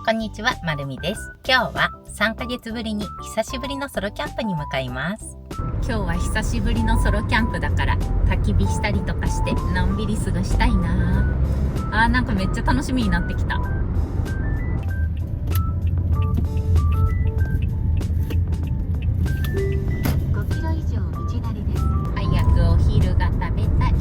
こんにちは、まるみです。今日は3ヶ月ぶりに久しぶりのソロキャンプに向かいます。今日は久しぶりのソロキャンプだから焚き火したりとかしてのんびり過ごしたいなあ。なんかめっちゃ楽しみになってきた。5キロ以上道なりです。早くお昼が食べたい。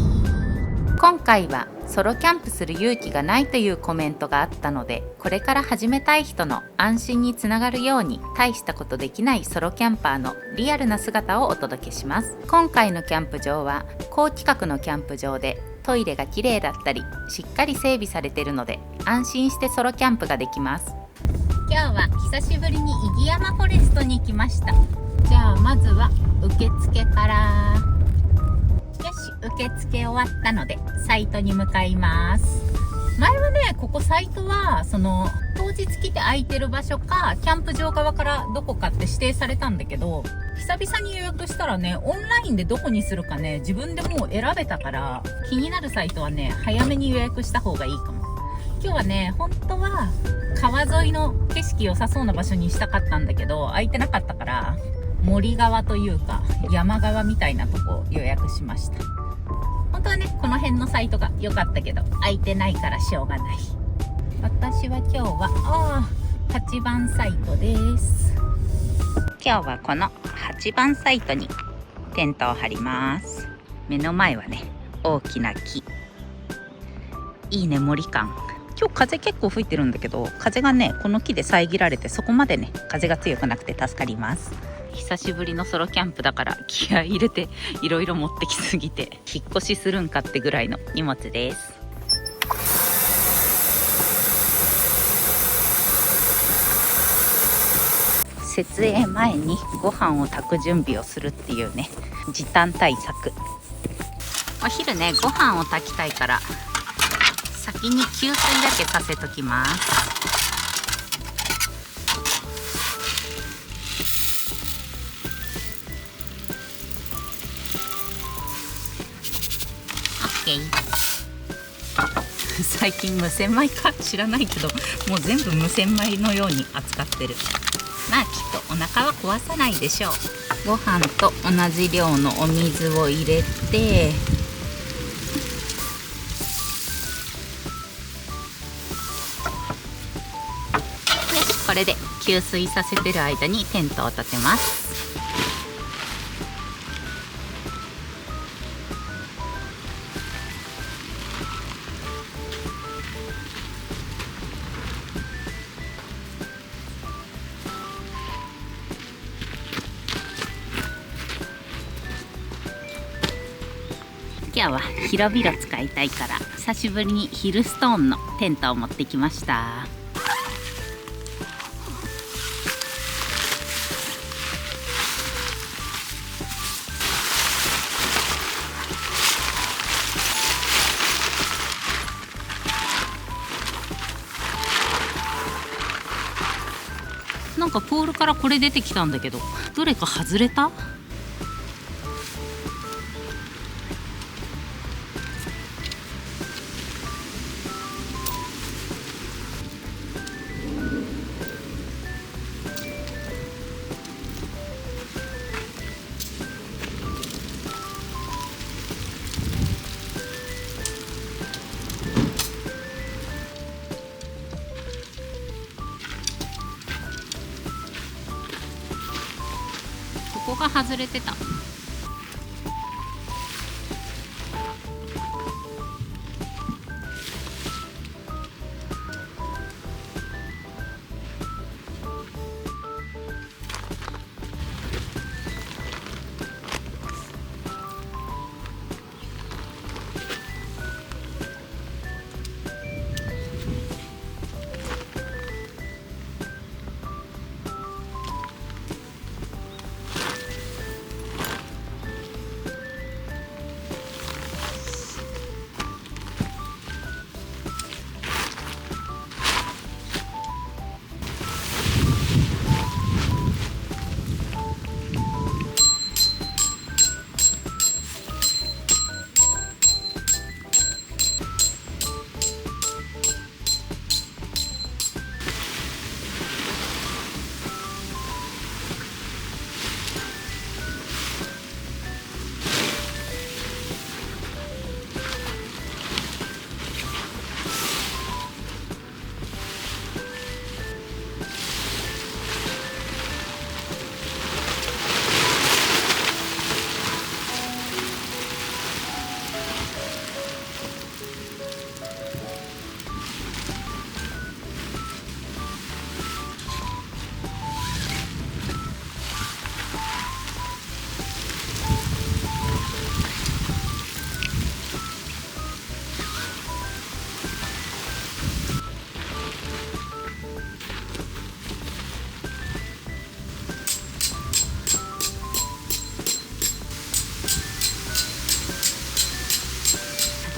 今回はソロキャンプする勇気がないというコメントがあったので、これから始めたい人の安心につながるように、大したことできないソロキャンパーのリアルな姿をお届けします。今回のキャンプ場は高規格のキャンプ場で、トイレが綺麗だったりしっかり整備されているので、安心してソロキャンプができます。今日は久しぶりに伊木山フォレストに行きました。じゃあまずは受付から。受付終わったのでサイトに向かいます。前はね、ここサイトは当日来て空いてる場所かキャンプ場側からどこかって指定されたんだけど、久々に予約したらね、オンラインでどこにするかね、自分でもう選べたから、気になるサイトはね、早めに予約した方がいいかも。今日はね、本当は川沿いの景色良さそうな場所にしたかったんだけど、空いてなかったから森側というか山側みたいなとこ予約しました。本当はね、この辺のサイトが良かったけど、空いてないからしょうがない。私は今日は8番サイトです。今日はこの8番サイトにテントを張ります。目の前はね、大きな木。いいね、森感。今日風結構吹いてるんだけど、風がね、この木で遮られて、そこまでね、風が強くなくて助かります。久しぶりのソロキャンプだから気合い入れていろいろ持ってきすぎて、引っ越しするんかってぐらいの荷物です。設営前にご飯を炊く準備をするっていうね、時短対策。お昼ね、ご飯を炊きたいから先に給水だけさせときます。最近無洗米か知らないけど、もう全部無洗米のように扱ってる。まあきっとお腹は壊さないでしょう。ご飯と同じ量のお水を入れて、これで給水させてる間にテントを立てます。今日は広々使いたいから、久しぶりにヒルストーンのテントを持ってきました。なんかポールからこれ出てきたんだけど、どれか外れた？ここが外れてた。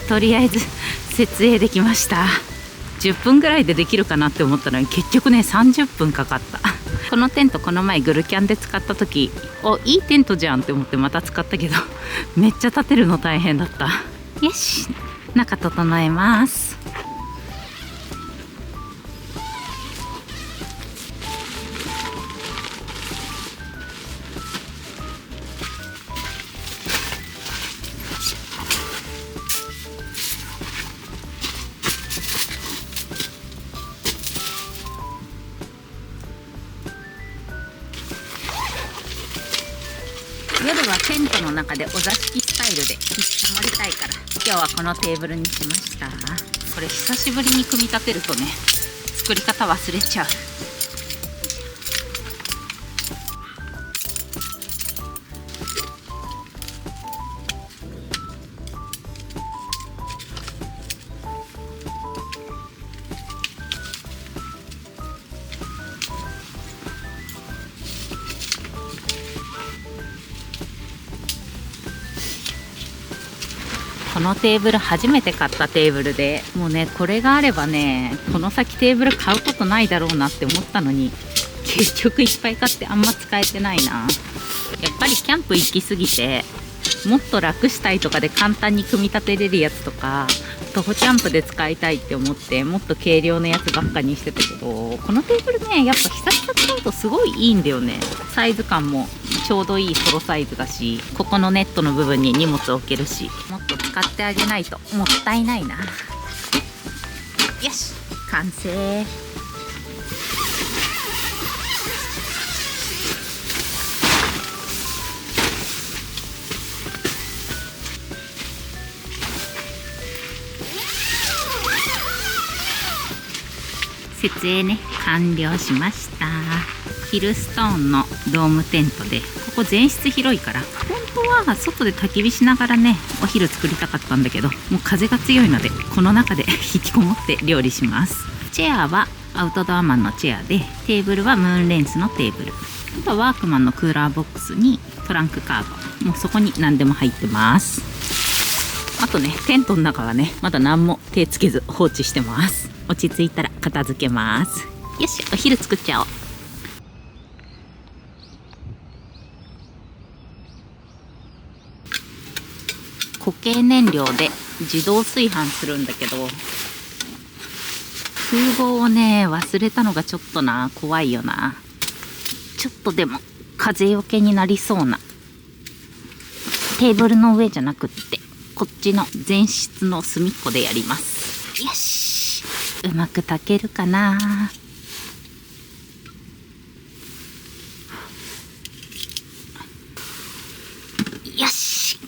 とりあえず設営できました。10分ぐらいでできるかなって思ったのに結局ね30分かかった。このテントこの前グルキャンで使った時、いいテントじゃんって思ってまた使ったけどめっちゃ立てるの大変だった。よし、中整えます。夜はテントの中でお座敷スタイルで守りたいから今日はこのテーブルにしました。これ久しぶりに組み立てるとね作り方忘れちゃう。このテーブル初めて買ったテーブルで、もうねこれがあればねこの先テーブル買うことないだろうなって思ったのに結局いっぱい買ってあんま使えてないな。やっぱりキャンプ行き過ぎてもっと楽したいとかで簡単に組み立てれるやつとか徒歩キャンプで使いたいって思ってもっと軽量のやつばっかにしてたけど、このテーブルねやっぱ久々使うとすごいいいんだよね。サイズ感もちょうどいいソロサイズだし、ここのネットの部分に荷物置けるし、もっと使ってあげないともったいないな。よし、完成。設営ね完了しました。ヒルストーンのドームテントで、ここ全室広いから本当は外で焚き火しながらねお昼作りたかったんだけど、もう風が強いのでこの中で引きこもって料理します。チェアはアウトドアマンのチェアで、テーブルはムーンレンスのテーブル、あとはワークマンのクーラーボックスにトランクカード、もうそこに何でも入ってます。あとねテントの中はねまだ何も手つけず放置してます。落ち着いたら片付けます。よし、お昼作っちゃおう。固形燃料で自動炊飯するんだけど、風防をね忘れたのがちょっとな怖いよな。ちょっとでも風よけになりそうなテーブルの上じゃなくってこっちの前室の隅っこでやります。よし、うまく炊けるかな。よし、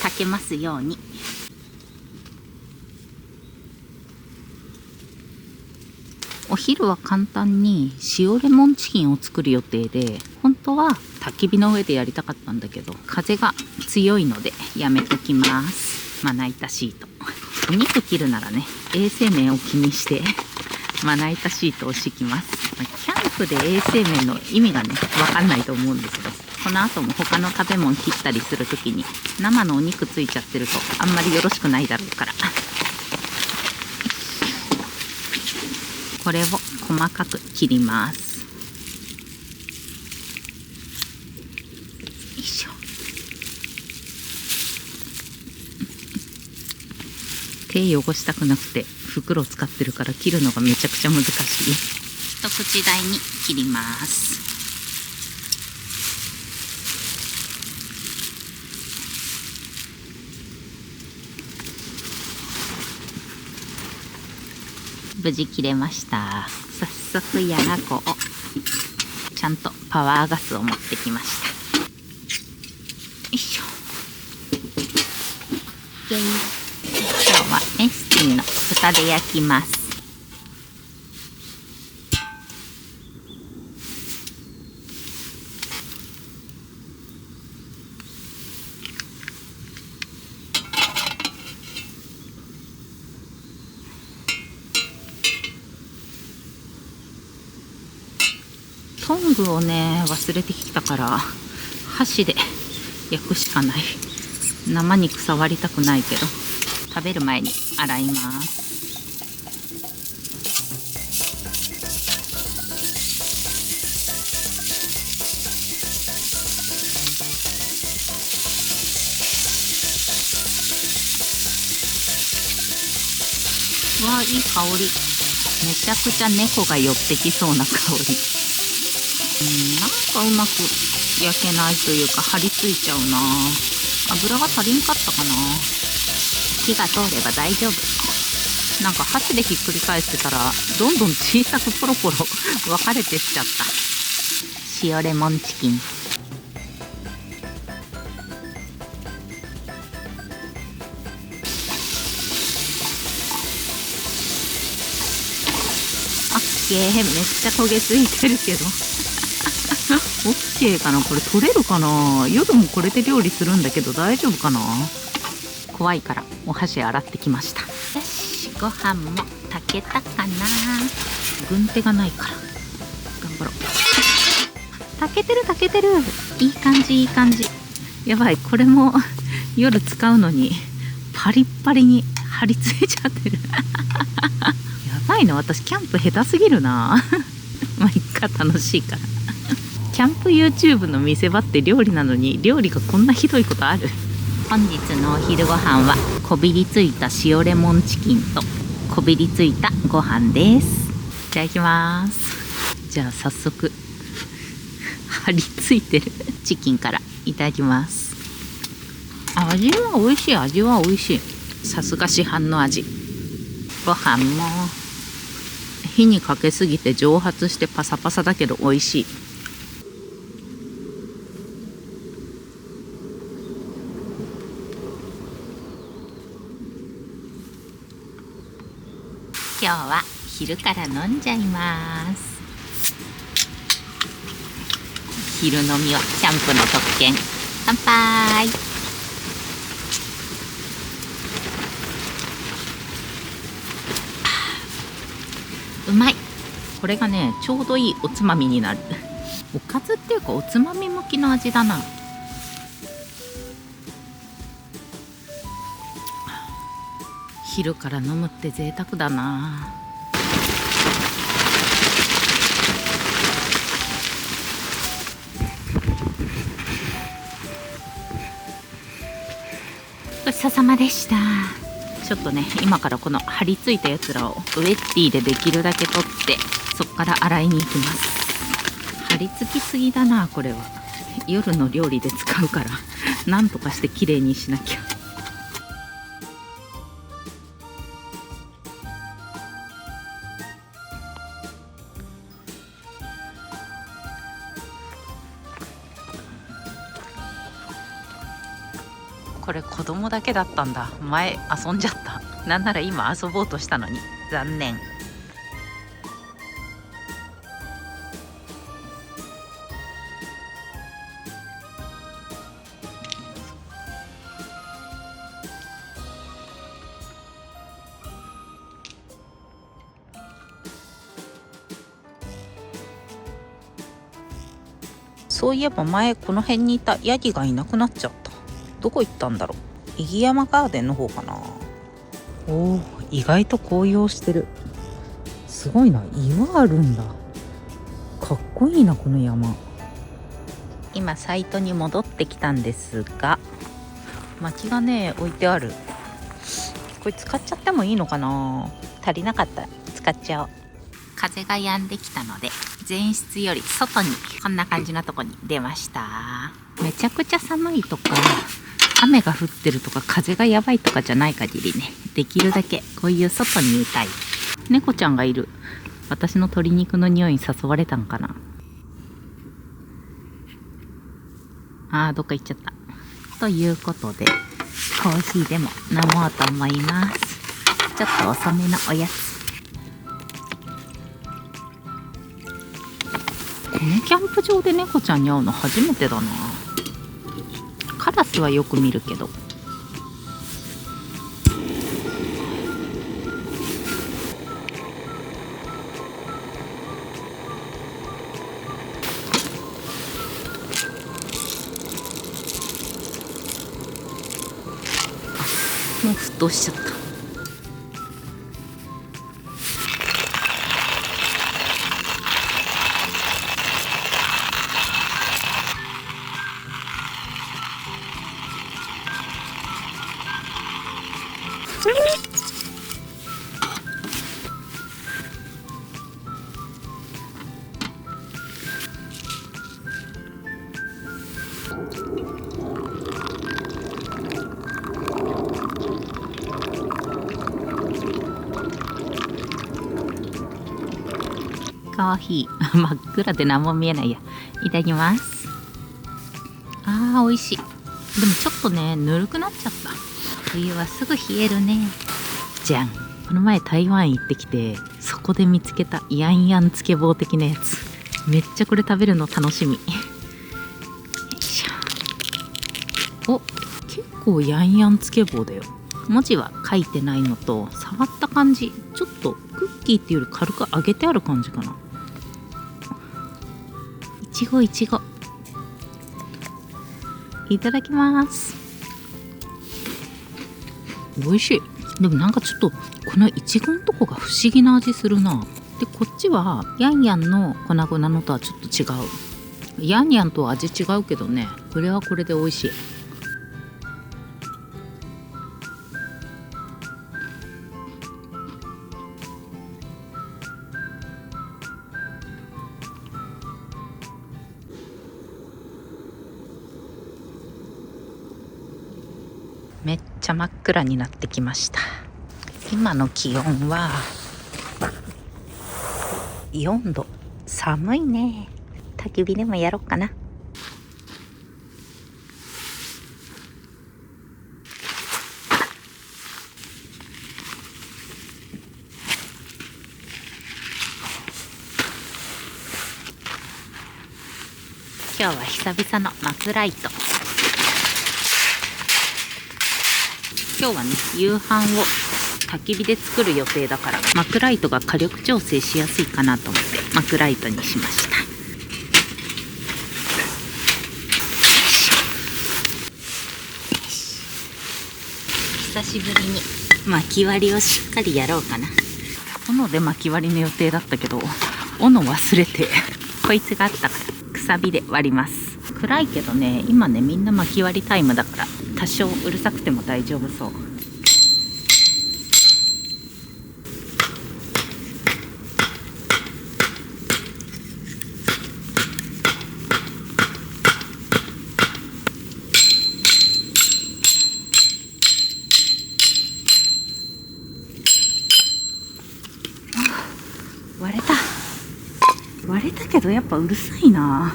炊けますように。お昼は簡単に塩レモンチキンを作る予定で、本当は焚き火の上でやりたかったんだけど風が強いのでやめときます。まな板シート、お肉切るならね衛生面を気にしてまな板シートを敷きます。キャンプで衛生面の意味がね分かんないと思うんですけど、この後も他の食べ物切ったりするときに生のお肉ついちゃってるとあんまりよろしくないだろうから、これを細かく切ります。よいしょ。手汚したくなくて袋使ってるから切るのがめちゃくちゃ難しい。一口大に切ります。無事切れました。早速やらこをちゃんとパワーガスを持ってきました。よいしょ。今日はねスティンの蓋で焼きます。トングをね忘れてきたから箸で焼くしかない。生肉触りたくないけど食べる前に洗います。わあ、いい香り。めちゃくちゃ猫が寄ってきそうな香り。なんかうまく焼けないというか張り付いちゃうな。油が足りんかったかな。火が通れば大丈夫。なんか箸でひっくり返してたらどんどん小さくポロポロ分かれてっちゃった。塩レモンチキン。めっちゃ焦げついてるけどオッケーかな。これ取れるかな。夜もこれで料理するんだけど大丈夫かな。怖いからお箸洗ってきました。よし、ご飯も炊けたかな。軍手がないから頑張ろう。炊けてる炊けてる。いい感じいい感じ。やばい、これも夜使うのにパリッパリに張り付いちゃってるやばいな、私キャンプ下手すぎるなまあいっか、楽しいからキャンプ YouTube の見せ場って料理なのに料理がこんなひどいことある。本日のお昼ご飯はこびりついた塩レモンチキンとこびりついたご飯です。いただきます。じゃあ早速張り付いてるチキンからいただきます。味は美味しい、味は美味しい。さすが市販の味。ご飯も火にかけすぎて蒸発してパサパサだけど美味しい。今日は昼から飲んじゃいます。昼飲みはキャンプの特権。乾杯。うまい。これがね、ちょうどいいおつまみになる。おかずっていうかおつまみ向きの味だな。昼から飲むって贅沢だな。ごちそうさまでした。ちょっとね、今からこの張り付いたやつらをウェッティでできるだけ取ってそっから洗いに行きます。張り付きすぎだな、これは。夜の料理で使うからなんとかしてきれいにしなきゃ。これ子供だけだったんだ。前遊んじゃった。なんなら今遊ぼうとしたのに残念。そういえば前この辺にいたヤギがいなくなっちゃった。どこ行ったんだろう。イギヤマガーデンの方かな。おー、意外と紅葉してる。すごいな、岩あるんだ。かっこいいな、この山。今サイトに戻ってきたんですが、薪がね置いてある。これ使っちゃってもいいのかな。足りなかったら使っちゃおう。風が止んできたので前室より外にこんな感じのとこに出ました。めちゃくちゃ寒いとか雨が降ってるとか風がやばいとかじゃない限りね、できるだけこういう外にいたい。猫ちゃんがいる。私の鶏肉の匂いに誘われたんかな。どっか行っちゃった。ということでコーヒーでも飲もうと思います。ちょっと遅めのおやつ。このキャンプ場で猫ちゃんに会うの初めてだな。カラスはよく見るけど。もう沸騰しちゃった。かわいい真っ暗で何も見えないや。いただきます。美味しい。でもちょっとねぬるくなっちゃった。冬はすぐ冷えるね。じゃん。この前台湾行ってきて、そこで見つけたヤンヤンつけ棒的なやつ。めっちゃこれ食べるの楽しみ。よいしょ。お、結構ヤンヤンつけ棒だよ。文字は書いてないのと、触った感じちょっとクッキーっていうより軽く揚げてある感じかな。いちごいちご、いただきます。美味しい。でもなんかちょっとこのいちごのとこが不思議な味するな。でこっちはヤンヤンの粉々のとはちょっと違う。ヤンヤンとは味違うけどね、これはこれで美味しい。めっちゃ真っ暗になってきました。今の気温は4度。寒いね。焚き火でもやろっかな。今日は久々の幕ライト。今日はね夕飯を焚き火で作る予定だから、幕ライトが火力調整しやすいかなと思って幕ライトにしました。久しぶりに薪割りをしっかりやろうかな。斧で薪割りの予定だったけど斧忘れて、こいつがあったからくさびで割ります。暗いけどね、今ねみんな薪割りタイムだから多少うるさくても大丈夫そう。割れたけどやっぱうるさいな。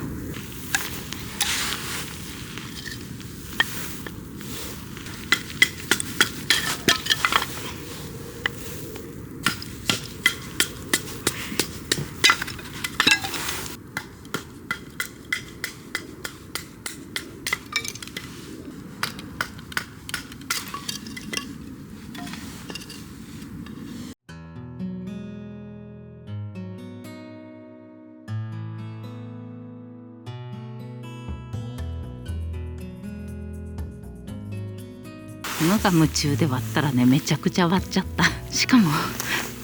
無我夢中で割ったらねめちゃくちゃ割っちゃった。しかも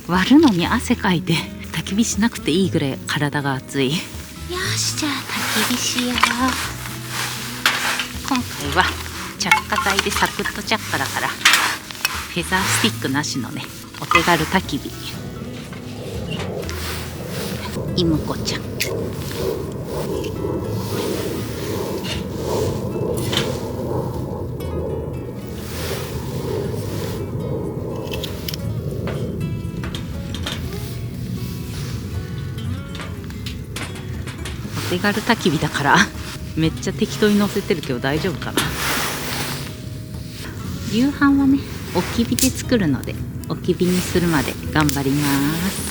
割るのに汗かいて焚き火しなくていいぐらい体が熱い。よし、じゃあ焚き火しよう。今回は着火剤でサクッと着火だからフェザースティックなしのねお手軽焚き火。いむこちゃん、お手軽焚き火だからめっちゃ適当に乗せてるけど大丈夫かな。夕飯はね置き火で作るので置き火にするまで頑張ります。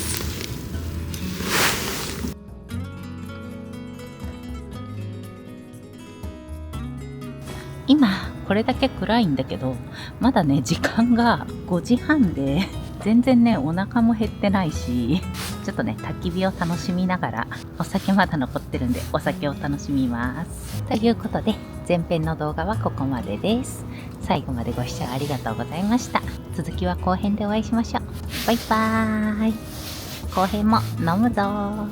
今これだけ暗いんだけどまだね時間が5時半で全然ねお腹も減ってないし、ちょっとね焚き火を楽しみながら、お酒まだ残ってるんでお酒を楽しみます。ということで前編の動画はここまでです。最後までご視聴ありがとうございました。続きは後編でお会いしましょう。バイバーイ。後編も飲むぞ。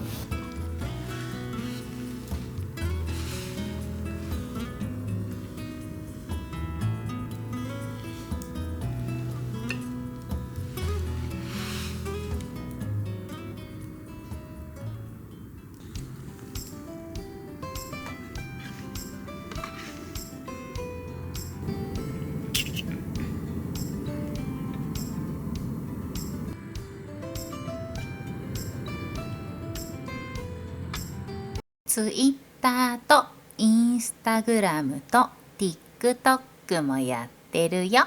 ツイッターとインスタグラムと TikTok もやってるよ。